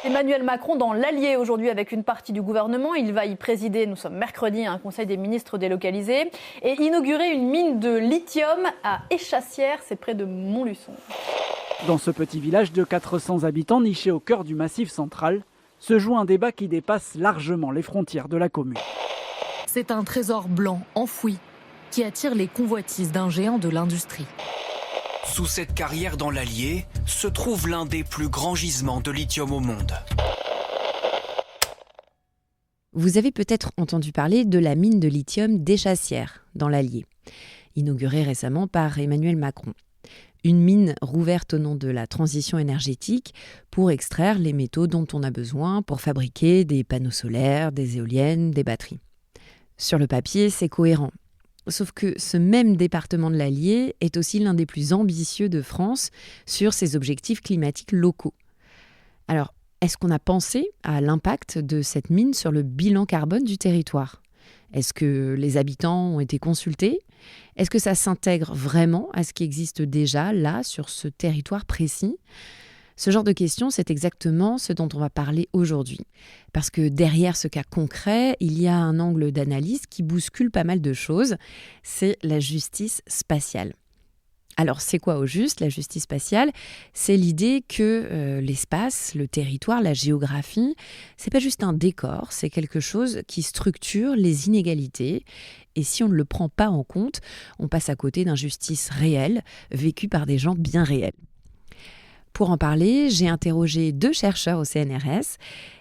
Emmanuel Macron dans l'Allier aujourd'hui avec une partie du gouvernement. Il va y présider, nous sommes mercredi, un conseil des ministres délocalisé et inaugurer une mine de lithium à Échassières, c'est près de Montluçon. Dans ce petit village de 400 habitants niché au cœur du Massif central, se joue un débat qui dépasse largement les frontières de la commune. C'est un trésor blanc enfoui qui attire les convoitises d'un géant de l'industrie. Sous cette carrière dans l'Allier se trouve l'un des plus grands gisements de lithium au monde. Vous avez peut-être entendu parler de la mine de lithium d'Échassières, dans l'Allier, inaugurée récemment par Emmanuel Macron. Une mine rouverte au nom de la transition énergétique pour extraire les métaux dont on a besoin pour fabriquer des panneaux solaires, des éoliennes, des batteries. Sur le papier, c'est cohérent. Sauf que ce même département de l'Allier est aussi l'un des plus ambitieux de France sur ses objectifs climatiques locaux. Alors, est-ce qu'on a pensé à l'impact de cette mine sur le bilan carbone du territoire ? Est-ce que les habitants ont été consultés ? Est-ce que ça s'intègre vraiment à ce qui existe déjà là, sur ce territoire précis ? Ce genre de questions, c'est exactement ce dont on va parler aujourd'hui. Parce que derrière ce cas concret, il y a un angle d'analyse qui bouscule pas mal de choses. C'est la justice spatiale. Alors, c'est quoi au juste, la justice spatiale ? C'est l'idée que l'espace, le territoire, la géographie, c'est pas juste un décor, c'est quelque chose qui structure les inégalités. Et si on ne le prend pas en compte, on passe à côté d'injustices réelles, vécues par des gens bien réels. Pour en parler, j'ai interrogé 2 chercheurs au CNRS,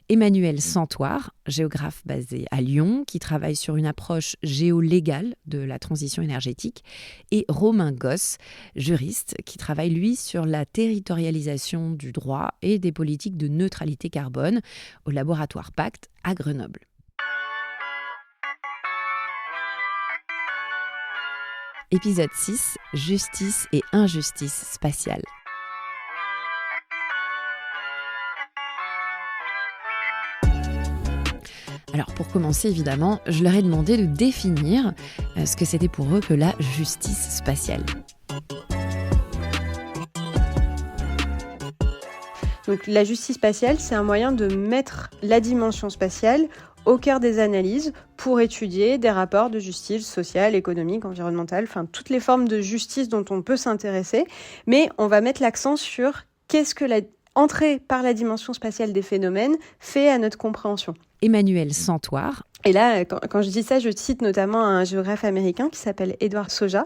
Emmanuel Santoire, géographe basé à Lyon, qui travaille sur une approche géolégale de la transition énergétique, et Romain Gosse, juriste, qui travaille lui sur la territorialisation du droit et des politiques de neutralité carbone au laboratoire Pacte à Grenoble. Épisode 6, justice et injustice spatiale. Alors pour commencer, évidemment, je leur ai demandé de définir ce que c'était pour eux que la justice spatiale. Donc la justice spatiale, c'est un moyen de mettre la dimension spatiale au cœur des analyses pour étudier des rapports de justice sociale, économique, environnementale, enfin toutes les formes de justice dont on peut s'intéresser. Mais on va mettre l'accent sur qu'est-ce que la entrée par la dimension spatiale des phénomènes fait à notre compréhension. Emmanuel Santoire. Et là, quand je dis ça, je cite notamment un géographe américain qui s'appelle Edward Soja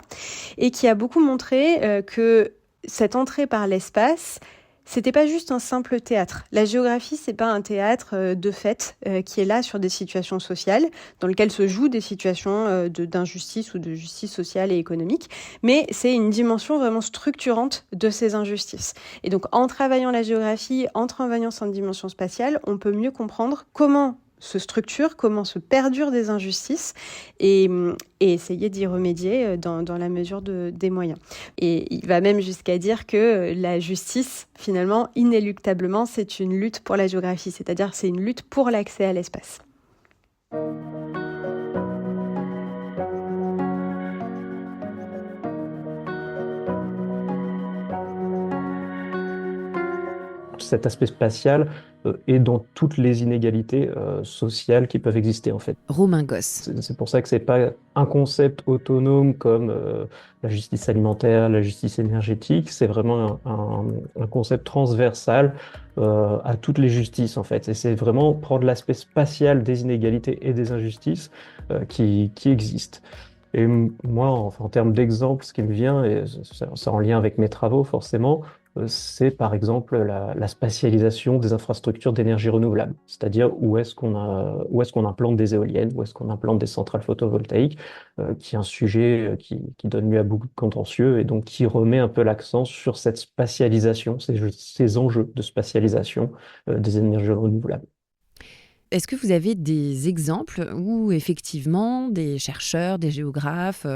et qui a beaucoup montré que cette entrée par l'espace, c'était pas juste un simple théâtre. La géographie, c'est pas un théâtre de fait qui est là sur des situations sociales, dans lequel se jouent des situations d'injustice ou de justice sociale et économique, mais c'est une dimension vraiment structurante de ces injustices. Et donc, en travaillant la géographie, en travaillant cette dimension spatiale, on peut mieux comprendre comment se structurent, comment se perdurent des injustices et essayer d'y remédier dans la mesure des moyens. Et il va même jusqu'à dire que la justice, finalement, inéluctablement, c'est une lutte pour la géographie, c'est-à-dire c'est une lutte pour l'accès à l'espace. Cet aspect spatial est dans toutes les inégalités sociales qui peuvent exister en fait. Romain Gosse. C'est pour ça que c'est pas un concept autonome comme la justice alimentaire, la justice énergétique, c'est vraiment un concept transversal à toutes les justices en fait. Et c'est vraiment prendre l'aspect spatial des inégalités et des injustices qui existent. Et moi, en termes d'exemple, ce qui me vient, et c'est en lien avec mes travaux forcément, c'est par exemple la spatialisation des infrastructures d'énergie renouvelable. C'est-à-dire où est-ce qu'on implante des éoliennes, où est-ce qu'on implante des centrales photovoltaïques, qui est un sujet qui donne lieu à beaucoup de contentieux et donc qui remet un peu l'accent sur cette spatialisation, ces enjeux de spatialisation des énergies renouvelables. Est-ce que vous avez des exemples où effectivement des chercheurs, des géographes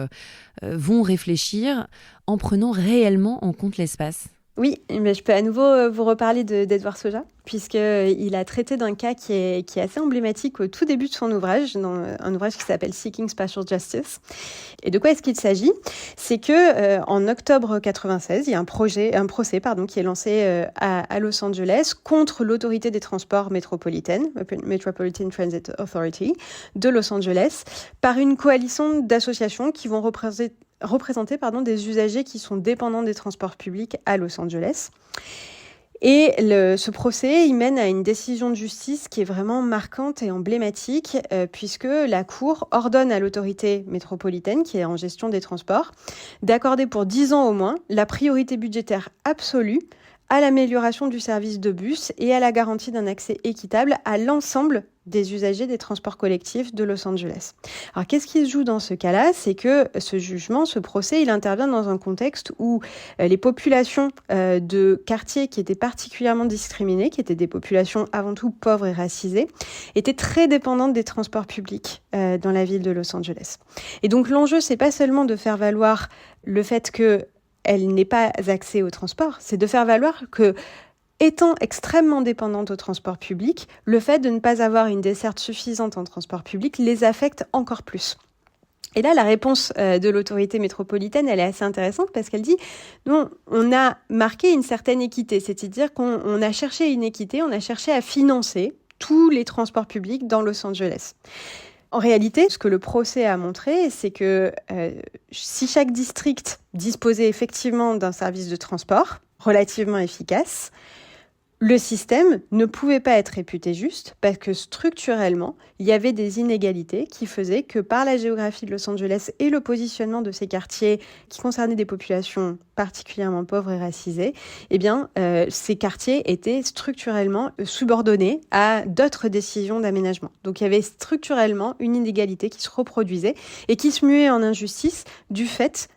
vont réfléchir en prenant réellement en compte l'espace ? Oui, mais je peux à nouveau vous reparler d'Edward Soja, puisqu'il a traité d'un cas qui est assez emblématique au tout début de son ouvrage, dans un ouvrage qui s'appelle Seeking Spatial Justice. Et de quoi est-ce qu'il s'agit ? C'est que en octobre 96, il y a un procès qui est lancé à Los Angeles contre l'autorité des transports métropolitaine, Metropolitan Transit Authority de Los Angeles, par une coalition d'associations qui vont représenter des usagers qui sont dépendants des transports publics à Los Angeles. Et ce procès, il mène à une décision de justice qui est vraiment marquante et emblématique, puisque la Cour ordonne à l'autorité métropolitaine, qui est en gestion des transports, d'accorder pour 10 ans au moins la priorité budgétaire absolue à l'amélioration du service de bus et à la garantie d'un accès équitable à l'ensemble des usagers des transports collectifs de Los Angeles. Alors, qu'est-ce qui se joue dans ce cas-là ? C'est que ce procès, il intervient dans un contexte où les populations de quartiers qui étaient particulièrement discriminées, qui étaient des populations avant tout pauvres et racisées, étaient très dépendantes des transports publics dans la ville de Los Angeles. Et donc, l'enjeu, c'est pas seulement de faire valoir le fait qu'elle n'ait pas accès au transport, c'est de faire valoir que, étant extrêmement dépendante au transport public, le fait de ne pas avoir une desserte suffisante en transport public les affecte encore plus. Et là, la réponse de l'autorité métropolitaine, elle est assez intéressante parce qu'elle dit « Non, on a marqué une certaine équité, c'est-à-dire qu'on a cherché une équité, on a cherché à financer tous les transports publics dans Los Angeles ». En réalité, ce que le procès a montré, c'est que si chaque district disposait effectivement d'un service de transport relativement efficace, le système ne pouvait pas être réputé juste parce que structurellement, il y avait des inégalités qui faisaient que par la géographie de Los Angeles et le positionnement de ces quartiers qui concernaient des populations particulièrement pauvres et racisées, ces quartiers étaient structurellement subordonnés à d'autres décisions d'aménagement. Donc il y avait structurellement une inégalité qui se reproduisait et qui se muait en injustice du fait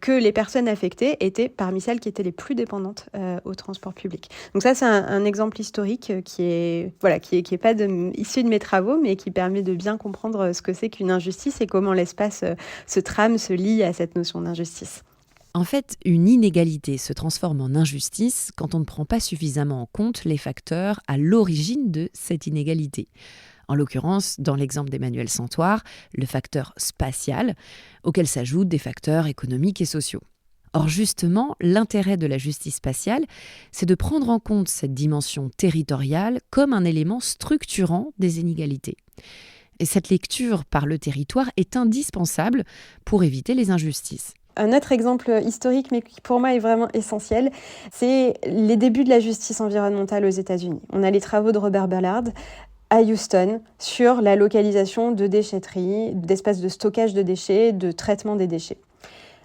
que les personnes affectées étaient parmi celles qui étaient les plus dépendantes au transport public. Donc ça, c'est un exemple historique qui est pas issu de mes travaux, mais qui permet de bien comprendre ce que c'est qu'une injustice et comment l'espace se lie à cette notion d'injustice. En fait, une inégalité se transforme en injustice quand on ne prend pas suffisamment en compte les facteurs à l'origine de cette inégalité. En l'occurrence, dans l'exemple d'Emmanuel Santoire, le facteur spatial, auquel s'ajoutent des facteurs économiques et sociaux. Or justement, l'intérêt de la justice spatiale, c'est de prendre en compte cette dimension territoriale comme un élément structurant des inégalités. Et cette lecture par le territoire est indispensable pour éviter les injustices. Un autre exemple historique, mais qui pour moi est vraiment essentiel, c'est les débuts de la justice environnementale aux États-Unis. On a les travaux de Robert Ballard à Houston sur la localisation de déchetteries, d'espaces de stockage de déchets, de traitement des déchets.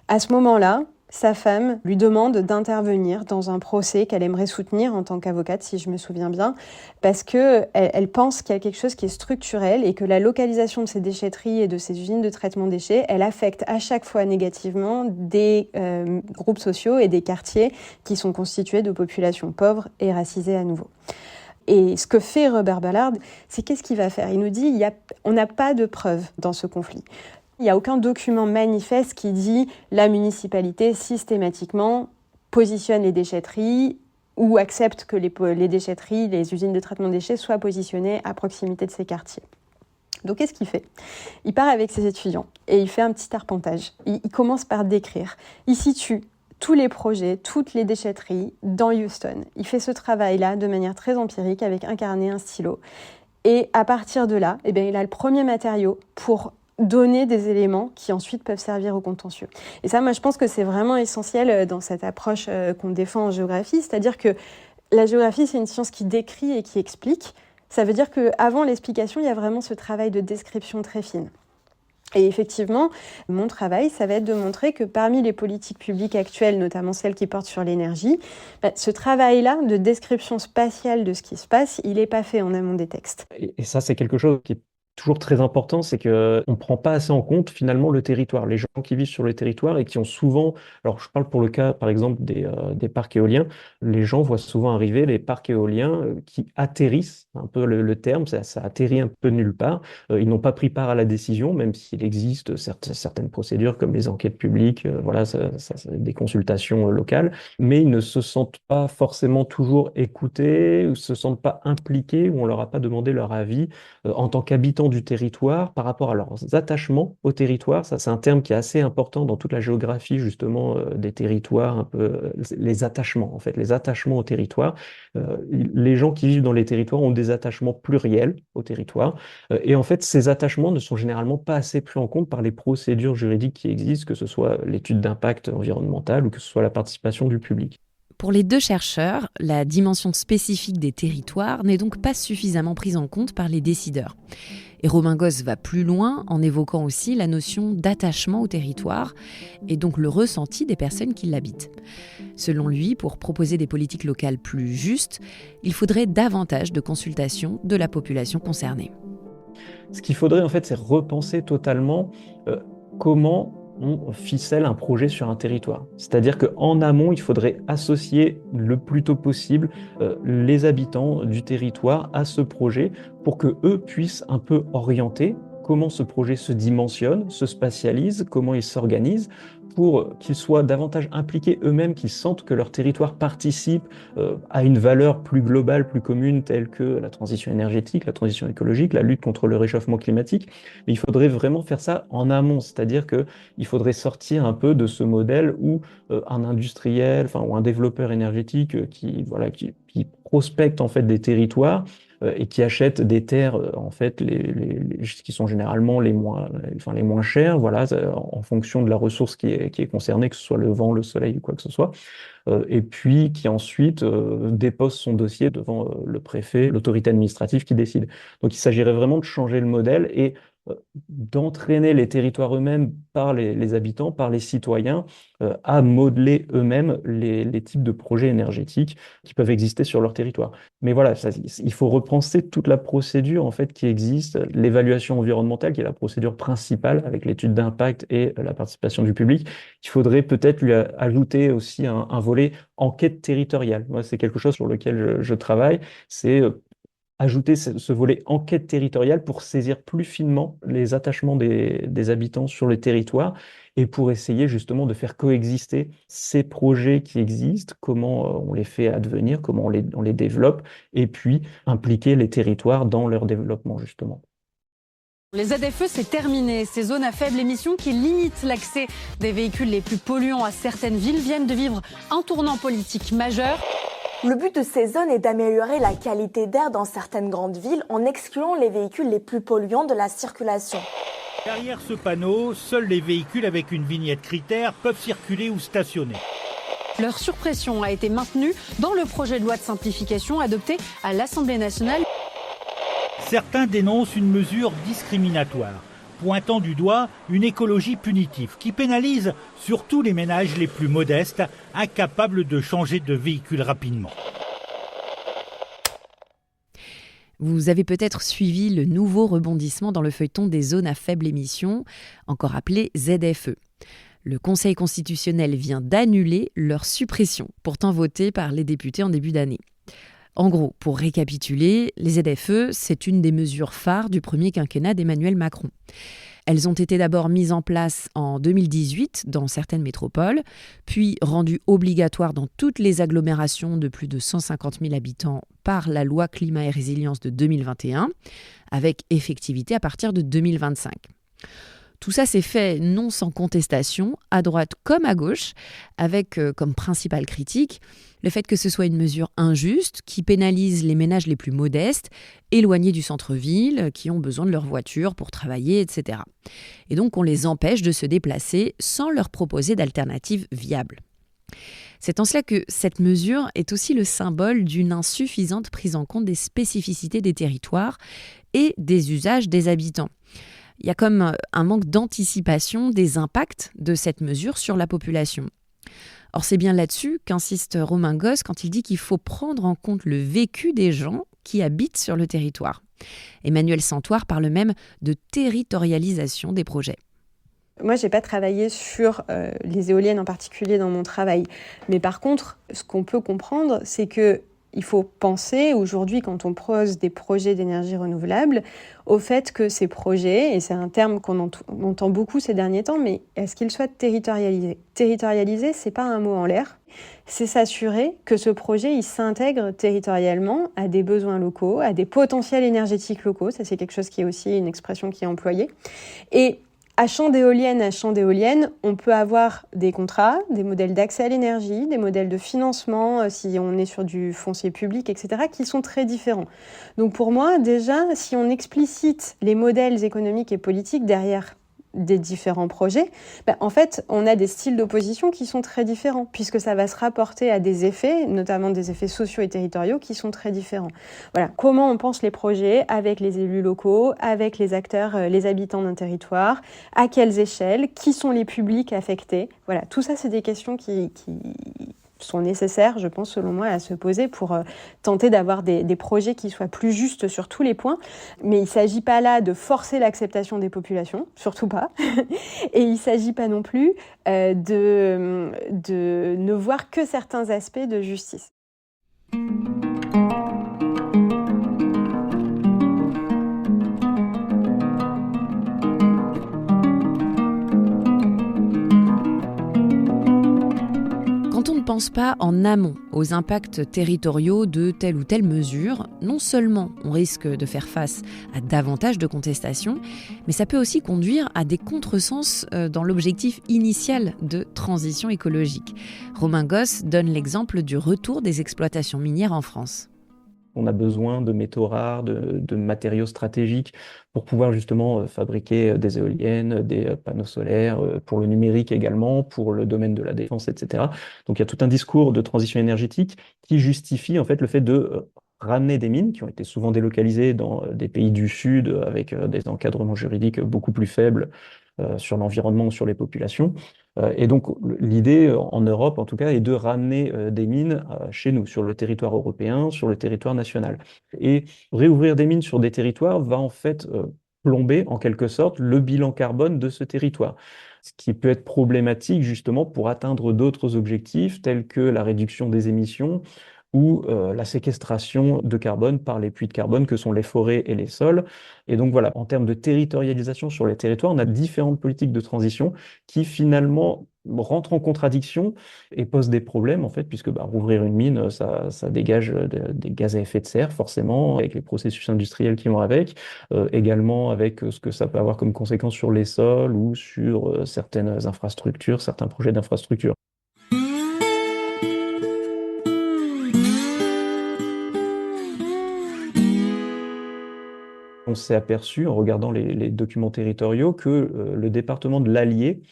À ce moment-là, sa femme lui demande d'intervenir dans un procès qu'elle aimerait soutenir en tant qu'avocate, si je me souviens bien, parce qu'elle pense qu'il y a quelque chose qui est structurel et que la localisation de ces déchetteries et de ces usines de traitement des déchets, elle affecte à chaque fois négativement des groupes sociaux et des quartiers qui sont constitués de populations pauvres et racisées à nouveau. Et ce que fait Robert Ballard, c'est qu'est-ce qu'il va faire ? Il nous dit on n'a pas de preuves dans ce conflit. Il n'y a aucun document manifeste qui dit la municipalité systématiquement positionne les déchetteries ou accepte que les déchetteries, les usines de traitement de déchets soient positionnées à proximité de ces quartiers. Donc qu'est-ce qu'il fait ? Il part avec ses étudiants et il fait un petit arpentage. Il commence par décrire. Il situe tous les projets, toutes les déchetteries dans Houston. Il fait ce travail-là de manière très empirique avec un carnet, un stylo. Et à partir de là, il a le premier matériau pour donner des éléments qui ensuite peuvent servir au contentieux. Et ça, moi, je pense que c'est vraiment essentiel dans cette approche qu'on défend en géographie, c'est-à-dire que la géographie, c'est une science qui décrit et qui explique. Ça veut dire qu'avant l'explication, il y a vraiment ce travail de description très fine. Et effectivement, mon travail, ça va être de montrer que parmi les politiques publiques actuelles, notamment celles qui portent sur l'énergie, ce travail-là de description spatiale de ce qui se passe, il n'est pas fait en amont des textes. Et ça, c'est quelque chose qui est toujours très important, c'est qu'on ne prend pas assez en compte finalement le territoire, les gens qui vivent sur le territoire et qui ont souvent, alors je parle pour le cas par exemple des parcs éoliens, les gens voient souvent arriver les parcs éoliens qui atterrissent, un peu le terme, ça atterrit un peu nulle part, ils n'ont pas pris part à la décision, même s'il existe certaines procédures comme les enquêtes publiques, voilà, des consultations locales, mais ils ne se sentent pas forcément toujours écoutés, ou se sentent pas impliqués, ou on leur a pas demandé leur avis en tant qu'habitants du territoire par rapport à leurs attachements au territoire. Ça, c'est un terme qui est assez important dans toute la géographie justement des territoires, un peu les attachements en fait, les attachements au territoire. Les gens qui vivent dans les territoires ont des attachements pluriels au territoire et en fait ces attachements ne sont généralement pas assez pris en compte par les procédures juridiques qui existent, que ce soit l'étude d'impact environnemental ou que ce soit la participation du public. Pour les deux chercheurs, la dimension spécifique des territoires n'est donc pas suffisamment prise en compte par les décideurs. Et Romain Gosse va plus loin en évoquant aussi la notion d'attachement au territoire et donc le ressenti des personnes qui l'habitent. Selon lui, pour proposer des politiques locales plus justes, il faudrait davantage de consultation de la population concernée. Ce qu'il faudrait en fait, c'est repenser totalement comment on ficelle un projet sur un territoire. C'est-à-dire qu'en amont, il faudrait associer le plus tôt possible les habitants du territoire à ce projet pour qu'eux puissent un peu orienter comment ce projet se dimensionne, se spatialise, comment il s'organise, pour qu'ils soient davantage impliqués eux-mêmes, qu'ils sentent que leur territoire participe à une valeur plus globale, plus commune, telle que la transition énergétique, la transition écologique, la lutte contre le réchauffement climatique. Mais il faudrait vraiment faire ça en amont, c'est-à-dire qu'il faudrait sortir un peu de ce modèle où un industriel, ou un développeur énergétique qui prospecte en fait des territoires et qui achètent des terres en fait qui sont généralement les moins chères, voilà, en fonction de la ressource qui est concernée, que ce soit le vent, le soleil ou quoi que ce soit, et puis qui ensuite dépose son dossier devant le préfet, l'autorité administrative qui décide. Donc il s'agirait vraiment de changer le modèle et d'entraîner les territoires eux-mêmes par les habitants, par les citoyens, à modeler eux-mêmes les types de projets énergétiques qui peuvent exister sur leur territoire. Mais voilà, il faut repenser toute la procédure en fait qui existe, l'évaluation environnementale qui est la procédure principale avec l'étude d'impact et la participation du public. Il faudrait peut-être lui ajouter aussi un volet enquête territoriale. Moi, c'est quelque chose sur lequel je travaille, c'est ajouter ce volet enquête territoriale pour saisir plus finement les attachements des habitants sur le territoire et pour essayer justement de faire coexister ces projets qui existent, comment on les fait advenir, comment on les développe, et puis impliquer les territoires dans leur développement justement. Les ZFE, c'est terminé. Ces zones à faible émission qui limitent l'accès des véhicules les plus polluants à certaines villes viennent de vivre un tournant politique majeur. Le but de ces zones est d'améliorer la qualité d'air dans certaines grandes villes en excluant les véhicules les plus polluants de la circulation. Derrière ce panneau, seuls les véhicules avec une vignette critère peuvent circuler ou stationner. Leur suppression a été maintenue dans le projet de loi de simplification adopté à l'Assemblée nationale. Certains dénoncent une mesure discriminatoire, pointant du doigt une écologie punitive qui pénalise surtout les ménages les plus modestes, incapables de changer de véhicule rapidement. Vous avez peut-être suivi le nouveau rebondissement dans le feuilleton des zones à faible émission, encore appelées ZFE. Le Conseil constitutionnel vient d'annuler leur suppression, pourtant votée par les députés en début d'année. En gros, pour récapituler, les ZFE, c'est une des mesures phares du premier quinquennat d'Emmanuel Macron. Elles ont été d'abord mises en place en 2018 dans certaines métropoles, puis rendues obligatoires dans toutes les agglomérations de plus de 150 000 habitants par la loi Climat et Résilience de 2021, avec effectivité à partir de 2025. Tout ça s'est fait non sans contestation, à droite comme à gauche, avec comme principale critique le fait que ce soit une mesure injuste qui pénalise les ménages les plus modestes, éloignés du centre-ville, qui ont besoin de leur voiture pour travailler, etc. Et donc on les empêche de se déplacer sans leur proposer d'alternatives viables. C'est en cela que cette mesure est aussi le symbole d'une insuffisante prise en compte des spécificités des territoires et des usages des habitants. Il y a comme un manque d'anticipation des impacts de cette mesure sur la population. Or, c'est bien là-dessus qu'insiste Romain Gosse quand il dit qu'il faut prendre en compte le vécu des gens qui habitent sur le territoire. Emmanuelle Santoire parle même de territorialisation des projets. Moi, je n'ai pas travaillé sur les éoliennes en particulier dans mon travail. Mais par contre, ce qu'on peut comprendre, c'est qu'il faut penser aujourd'hui, quand on pose des projets d'énergie renouvelable, au fait que ces projets, et c'est un terme qu'on entend beaucoup ces derniers temps, mais est-ce qu'ils soient territorialisés ? Territorialiser, ce n'est pas un mot en l'air. C'est s'assurer que ce projet il s'intègre territorialement à des besoins locaux, à des potentiels énergétiques locaux. Ça, c'est quelque chose qui est aussi une expression qui est employée. Et à champ d'éoliennes, on peut avoir des contrats, des modèles d'accès à l'énergie, des modèles de financement, si on est sur du foncier public, etc., qui sont très différents. Donc pour moi, déjà, si on explicite les modèles économiques et politiques derrière des différents projets, en fait, on a des styles d'opposition qui sont très différents, puisque ça va se rapporter à des effets, notamment des effets sociaux et territoriaux, qui sont très différents. Voilà. Comment on pense les projets avec les élus locaux, avec les acteurs, les habitants d'un territoire, à quelles échelles, qui sont les publics affectés. Voilà. Tout ça, c'est des questions qui sont nécessaires, je pense, selon moi, à se poser pour tenter d'avoir des projets qui soient plus justes sur tous les points. Mais il ne s'agit pas là de forcer l'acceptation des populations, surtout pas. Et il ne s'agit pas non plus de ne voir que certains aspects de justice. Quand on ne pense pas en amont aux impacts territoriaux de telle ou telle mesure, non seulement on risque de faire face à davantage de contestations, mais ça peut aussi conduire à des contresens dans l'objectif initial de transition écologique. Romain Gosse donne l'exemple du retour des exploitations minières en France. On a besoin de métaux rares, de matériaux stratégiques pour pouvoir justement fabriquer des éoliennes, des panneaux solaires, pour le numérique également, pour le domaine de la défense, etc. Donc il y a tout un discours de transition énergétique qui justifie en fait le fait de ramener des mines qui ont été souvent délocalisées dans des pays du Sud avec des encadrements juridiques beaucoup plus faibles sur l'environnement ou sur les populations. Et donc l'idée en Europe en tout cas est de ramener des mines chez nous, sur le territoire européen, sur le territoire national. Et réouvrir des mines sur des territoires va en fait plomber en quelque sorte le bilan carbone de ce territoire. Ce qui peut être problématique justement pour atteindre d'autres objectifs tels que la réduction des émissions ou la séquestration de carbone par les puits de carbone que sont les forêts et les sols. Et donc voilà, en termes de territorialisation sur les territoires, on a différentes politiques de transition qui finalement rentrent en contradiction et posent des problèmes en fait, puisque rouvrir une mine, ça dégage des gaz à effet de serre forcément, avec les processus industriels qui vont avec, également avec ce que ça peut avoir comme conséquence sur les sols ou sur certaines infrastructures, certains projets d'infrastructures. On s'est aperçu, en regardant les documents territoriaux, que le département de l'Allier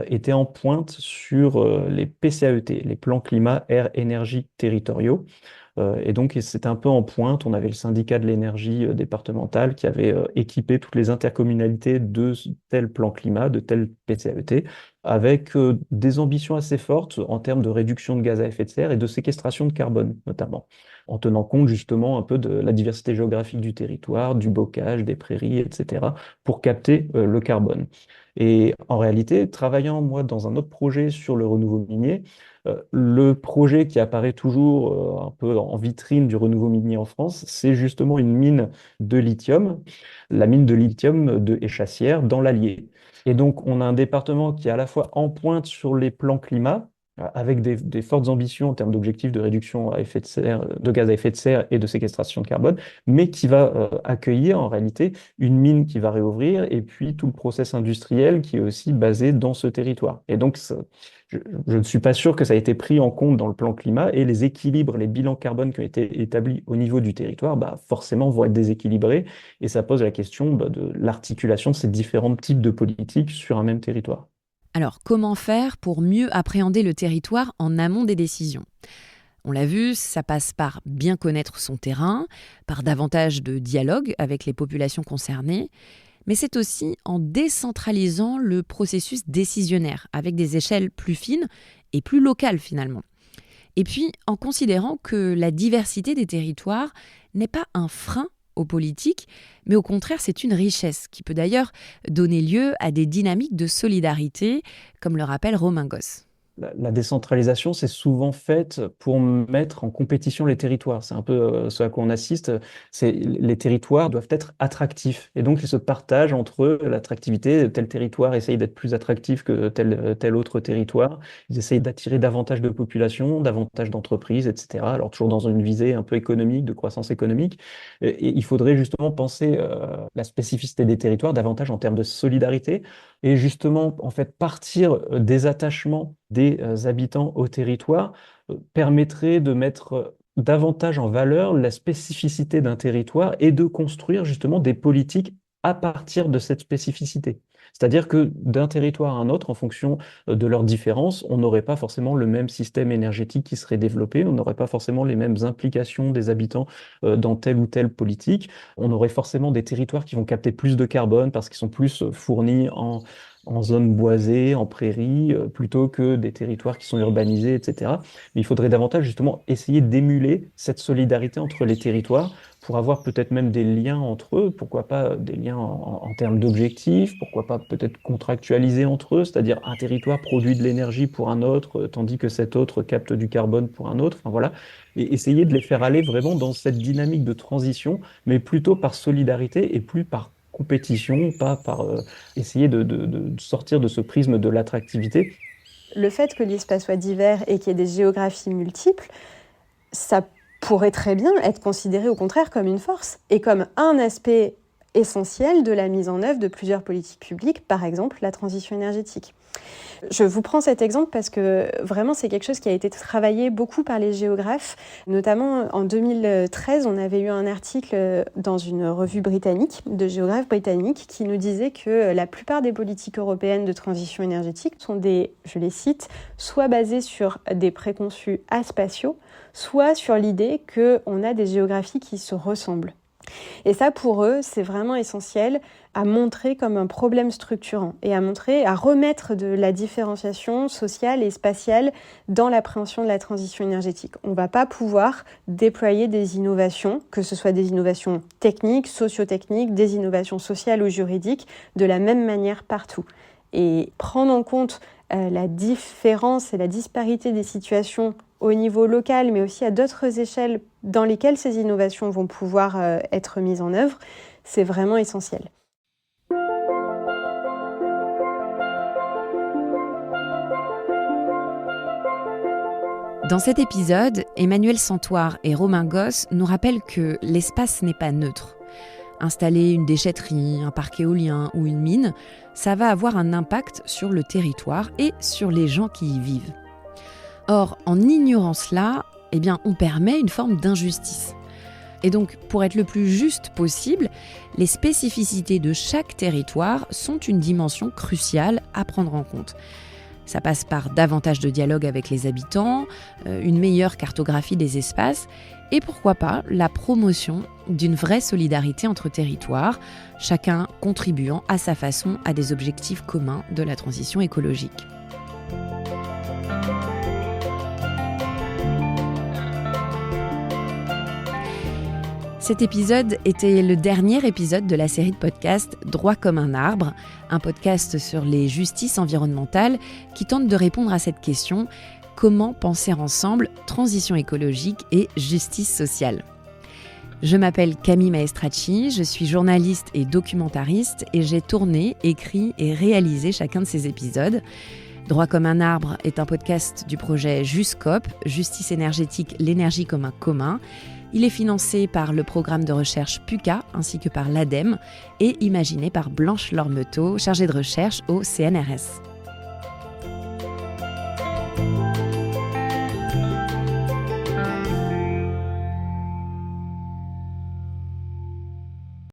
était en pointe sur les PCAET, les plans climat, air, énergie territoriaux. Et donc, c'était un peu en pointe. On avait le syndicat de l'énergie départemental qui avait équipé toutes les intercommunalités de tel plan climat, de tel PCAET, avec des ambitions assez fortes en termes de réduction de gaz à effet de serre et de séquestration de carbone, notamment, en tenant compte justement un peu de la diversité géographique du territoire, du bocage, des prairies, etc., pour capter le carbone. Et en réalité, travaillant moi dans un autre projet sur le renouveau minier, le projet qui apparaît toujours un peu en vitrine du renouveau minier en France, c'est justement une mine de lithium, la mine de lithium de Échassières dans l'Allier. Et donc, on a un département qui est à la fois en pointe sur les plans climat, avec des fortes ambitions en termes d'objectifs de réduction à effet de serre, de gaz à effet de serre et de séquestration de carbone, mais qui va accueillir en réalité une mine qui va réouvrir et puis tout le process industriel qui est aussi basé dans ce territoire. Et donc, je ne suis pas sûr que ça a été pris en compte dans le plan climat et les équilibres, les bilans carbone qui ont été établis au niveau du territoire, forcément vont être déséquilibrés et ça pose la question de l'articulation de ces différents types de politiques sur un même territoire. Alors, comment faire pour mieux appréhender le territoire en amont des décisions ? On l'a vu, ça passe par bien connaître son terrain, par davantage de dialogue avec les populations concernées, mais c'est aussi en décentralisant le processus décisionnaire, avec des échelles plus fines et plus locales finalement. Et puis, en considérant que la diversité des territoires n'est pas un frein aux politiques, mais au contraire, c'est une richesse qui peut d'ailleurs donner lieu à des dynamiques de solidarité, comme le rappelle Romain Gosse. La décentralisation, c'est souvent faite pour mettre en compétition les territoires. C'est un peu ce à quoi on assiste. Les territoires doivent être attractifs. Et donc, ils se partagent entre eux l'attractivité. Tel territoire essaye d'être plus attractif que tel autre territoire. Ils essayent d'attirer davantage de population, davantage d'entreprises, etc. Alors, toujours dans une visée un peu économique, de croissance économique. Et il faudrait justement penser la spécificité des territoires davantage en termes de solidarité. Et justement, en fait, partir des attachements des habitants au territoire permettrait de mettre davantage en valeur la spécificité d'un territoire et de construire justement des politiques à partir de cette spécificité. C'est-à-dire que d'un territoire à un autre, en fonction de leurs différences, on n'aurait pas forcément le même système énergétique qui serait développé, on n'aurait pas forcément les mêmes implications des habitants dans telle ou telle politique, on aurait forcément des territoires qui vont capter plus de carbone parce qu'ils sont plus fournis en zones boisées, en prairies, plutôt que des territoires qui sont urbanisés, etc. Mais il faudrait davantage justement essayer d'émuler cette solidarité entre les territoires pour avoir peut-être même des liens entre eux, pourquoi pas des liens en termes d'objectifs, pourquoi pas peut-être contractualiser entre eux, c'est-à-dire un territoire produit de l'énergie pour un autre, tandis que cet autre capte du carbone pour un autre, enfin voilà, et essayer de les faire aller vraiment dans cette dynamique de transition, mais plutôt par solidarité et plus par compétition, pas par essayer de sortir de ce prisme de l'attractivité. Le fait que l'espace soit divers et qu'il y ait des géographies multiples, ça pourrait très bien être considéré au contraire comme une force et comme un aspect essentiel de la mise en œuvre de plusieurs politiques publiques, par exemple la transition énergétique. Je vous prends cet exemple parce que vraiment c'est quelque chose qui a été travaillé beaucoup par les géographes. Notamment en 2013, on avait eu un article dans une revue britannique, de géographes britanniques, qui nous disait que la plupart des politiques européennes de transition énergétique sont je les cite, soit basées sur des préconçus aspatiaux, soit sur l'idée qu'on a des géographies qui se ressemblent. Et ça, pour eux, c'est vraiment essentiel à montrer comme un problème structurant et à remettre de la différenciation sociale et spatiale dans l'appréhension de la transition énergétique. On ne va pas pouvoir déployer des innovations, que ce soit des innovations techniques, socio-techniques, des innovations sociales ou juridiques, de la même manière partout. Et prendre en compte la différence et la disparité des situations au niveau local, mais aussi à d'autres échelles dans lesquelles ces innovations vont pouvoir être mises en œuvre, c'est vraiment essentiel. Dans cet épisode, Emmanuel Santoire et Romain Gosse nous rappellent que l'espace n'est pas neutre. Installer une déchetterie, un parc éolien ou une mine, ça va avoir un impact sur le territoire et sur les gens qui y vivent. Or, en ignorant cela, on permet une forme d'injustice. Et donc, pour être le plus juste possible, les spécificités de chaque territoire sont une dimension cruciale à prendre en compte. Ça passe par davantage de dialogue avec les habitants, une meilleure cartographie des espaces et pourquoi pas la promotion d'une vraie solidarité entre territoires, chacun contribuant à sa façon à des objectifs communs de la transition écologique. Cet épisode était le dernier épisode de la série de podcasts Droit comme un arbre, un podcast sur les justices environnementales qui tente de répondre à cette question: comment penser ensemble transition écologique et justice sociale? Je m'appelle Camille Maestracci, je suis journaliste et documentariste et j'ai tourné, écrit et réalisé chacun de ces épisodes. Droit comme un arbre est un podcast du projet JUSCOP, Justice énergétique, l'énergie comme un commun. Il est financé par le programme de recherche PUCA ainsi que par l'ADEME et imaginé par Blanche Lormeteau, chargée de recherche au CNRS.